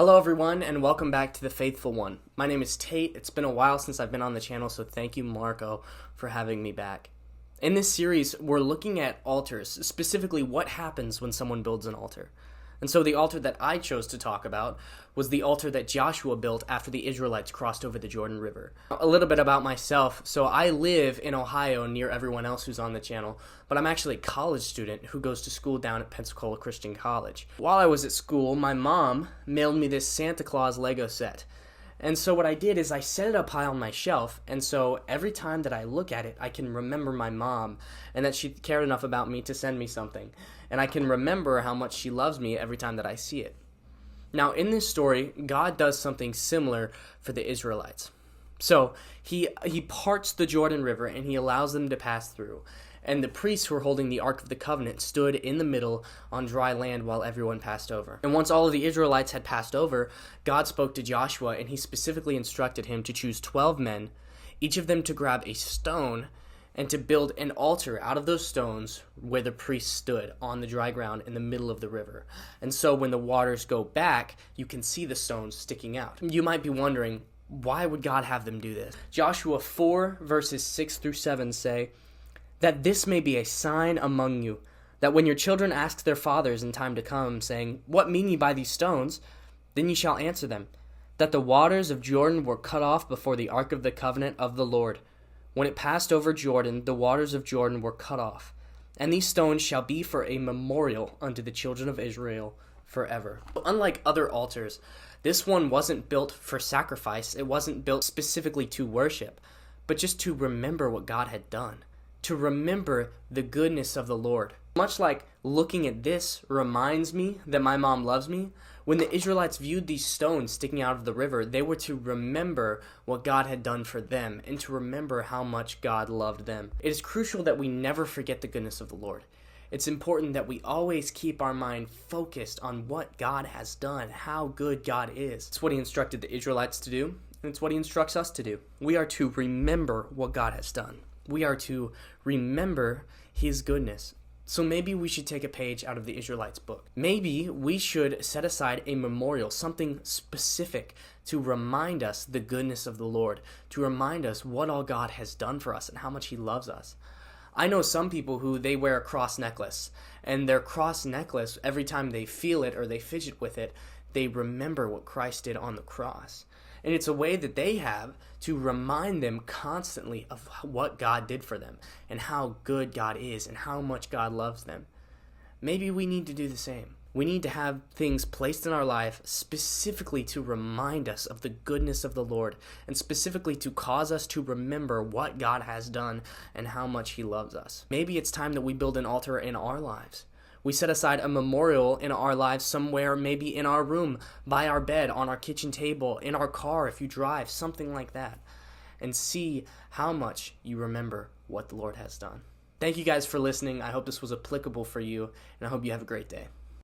Hello everyone, and welcome back to The Faithful One. My name is Tate. It's been a while since I've been on the channel, so thank you, Marco, for having me back. In this series, we're looking at altars, specifically what happens when someone builds an altar. And so the altar that I chose to talk about was the altar that Joshua built after the Israelites crossed over the Jordan River. A little bit about myself. So I live in Ohio near everyone else who's on the channel, but I'm actually a college student who goes to school down at Pensacola Christian College. While I was at school, my mom mailed me this Santa Claus Lego set. And so what I did is I set it up high on my shelf, and so every time that I look at it, I can remember my mom, and that she cared enough about me to send me something. And I can remember how much she loves me every time that I see it. Now, in this story, God does something similar for the Israelites. So, he parts the Jordan River, and he allows them to pass through. And the priests who were holding the Ark of the Covenant stood in the middle on dry land while everyone passed over. And once all of the Israelites had passed over, God spoke to Joshua, and he specifically instructed him to choose 12 men, each of them to grab a stone, and to build an altar out of those stones where the priests stood on the dry ground in the middle of the river. And so when the waters go back, you can see the stones sticking out. You might be wondering, why would God have them do this? Joshua 4 verses 6 through 7 say, "That this may be a sign among you, that when your children ask their fathers in time to come, saying, 'What mean ye by these stones?' then ye shall answer them, that the waters of Jordan were cut off before the ark of the covenant of the Lord. When it passed over Jordan, the waters of Jordan were cut off. And these stones shall be for a memorial unto the children of Israel forever." Unlike other altars, this one wasn't built for sacrifice. It wasn't built specifically to worship, but just to remember what God had done, to remember the goodness of the Lord. Much like looking at this reminds me that my mom loves me, when the Israelites viewed these stones sticking out of the river, they were to remember what God had done for them and to remember how much God loved them. It is crucial that we never forget the goodness of the Lord. It's important that we always keep our mind focused on what God has done, how good God is. It's what he instructed the Israelites to do, and it's what he instructs us to do. We are to remember what God has done. We are to remember his goodness. So maybe we should take a page out of the Israelites' book. Maybe we should set aside a memorial, something specific to remind us the goodness of the Lord, to remind us what all God has done for us and how much he loves us. I know some people who they wear a cross necklace, and their cross necklace, every time they feel it or they fidget with it, they remember what Christ did on the cross. And it's a way that they have to remind them constantly of what God did for them and how good God is and how much God loves them. Maybe we need to do the same. We need to have things placed in our life specifically to remind us of the goodness of the Lord and specifically to cause us to remember what God has done and how much he loves us. Maybe it's time that we build an altar in our lives. We set aside a memorial in our lives somewhere, maybe in our room, by our bed, on our kitchen table, in our car if you drive, something like that. And see how much you remember what the Lord has done. Thank you guys for listening. I hope this was applicable for you, and I hope you have a great day.